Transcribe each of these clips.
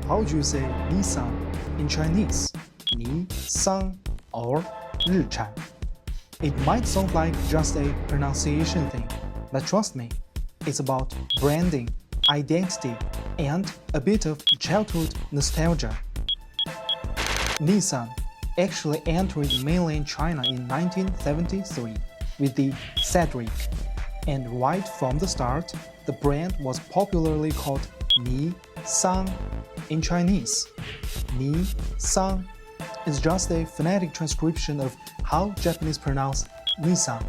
How do you say Nissan in Chinese? Ni, Sang, or Chǎn? It might sound like just a pronunciation thing, but trust me, it's about branding, identity, and a bit of childhood nostalgia. Nissan actually entered mainland China in 1973 with the Cedric, and right from the start, the brand was popularly called Nissan in Chinese. Nissan is just a phonetic transcription of how Japanese pronounce Nissan,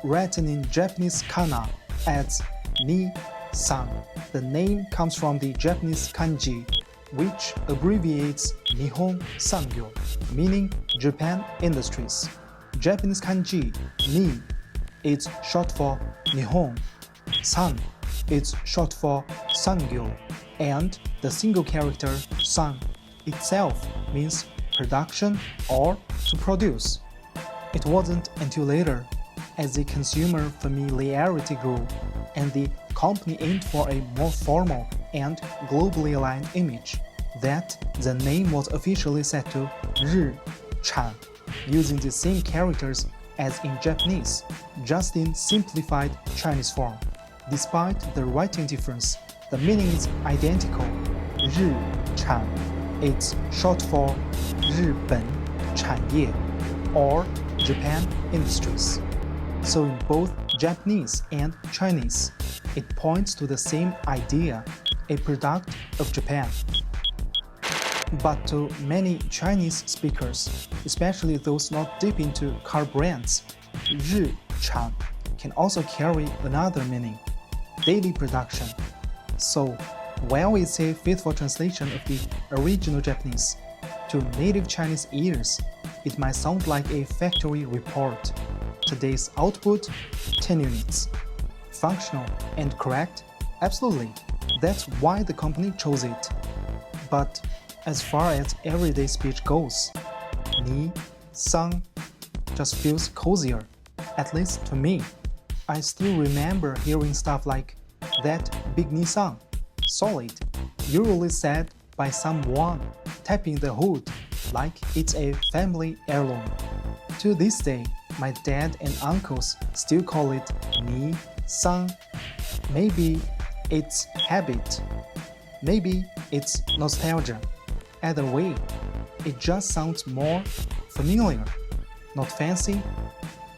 written in Japanese kana as Nissan. The name comes from the Japanese kanji, which abbreviates Nihon Sangyo, meaning Japan Industries. Japanese kanji ni is short for Nihon, san is short for Sangyo, and the single character san itself means production or to produce. It wasn't until later, as the consumer familiarity grew and the company aimed for a more formal and globally aligned image, that the name was officially set to Chǎn, using the same characters as in Japanese, just in simplified Chinese form. Despite the writing difference, the meaning is identical. Chǎn. It's short for 日本产业 or Japan Industries. So in both Japanese and Chinese, it points to the same idea, a product of Japan. But to many Chinese speakers, especially those not deep into car brands, 日产 can also carry another meaning, daily production. So, while it's a faithful translation of the original Japanese, to native Chinese ears, it might sound like a factory report. Today's output, 10 units. Functional and correct? Absolutely. That's why the company chose it. But as far as everyday speech goes, ni, sang just feels cozier, at least to me. I still remember hearing stuff like, that big Nissan, solid, usually said by someone tapping the hood like it's a family heirloom. To this day, my dad and uncles still call it ni, sang. Maybe it's habit, maybe it's nostalgia. Either way, it just sounds more familiar, not fancy,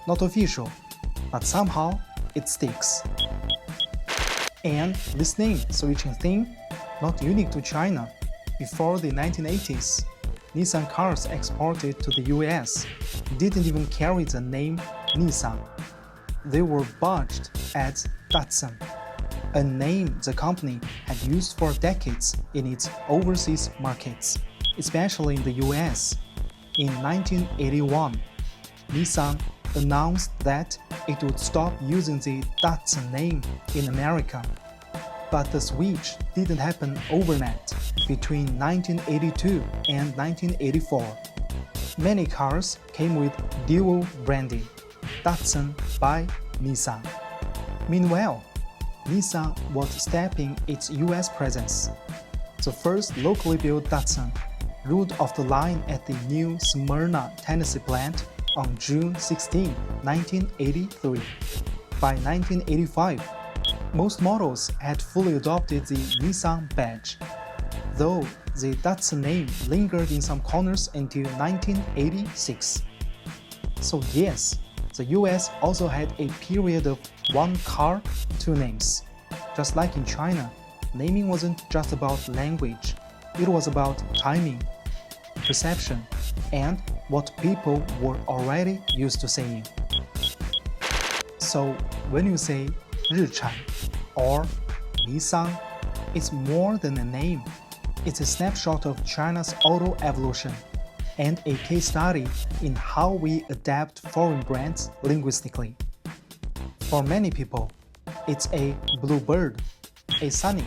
not official, but somehow it sticks. And this name switching thing, not unique to China. Before the 1980s, Nissan cars exported to the US didn't even carry the name Nissan. They were badged as Datsun, a name the company had used for decades in its overseas markets, especially in the US. In 1981, Nissan announced that it would stop using the Datsun name in America. But the switch didn't happen overnight between 1982 and 1984. Many cars came with dual branding, Datsun by Nissan. Meanwhile, Nissan was stepping its US presence. The first locally built Datsun rolled off the line at the new Smyrna, Tennessee plant on June 16, 1983. By 1985, most models had fully adopted the Nissan badge, though the Datsun name lingered in some corners until 1986. So yes, the US also had a period of one car, two names. Just like in China, naming wasn't just about language, it was about timing, perception, and what people were already used to saying. So when you say 日产 or Nissan, it's more than a name. It's a snapshot of China's auto evolution and a case study in how we adapt foreign brands linguistically. For many people, it's a Bluebird, a Sunny,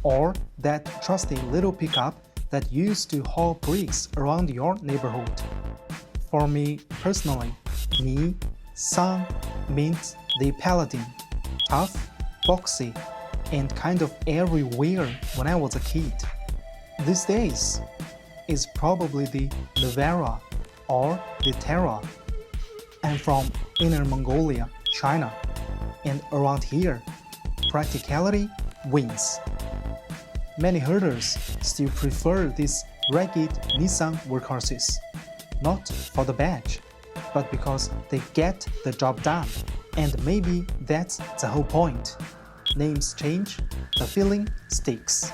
or that trusty little pickup that used to haul bricks around your neighborhood. For me personally, Nissan means the Paladin, tough, boxy, and kind of everywhere when I was a kid. These days, it's probably the Navara or the Terra. I'm from Inner Mongolia, China, and around here, practicality wins. Many herders still prefer these ragged Nissan workhorses, not for the badge, but because they get the job done. And maybe that's the whole point. Names change, the feeling sticks.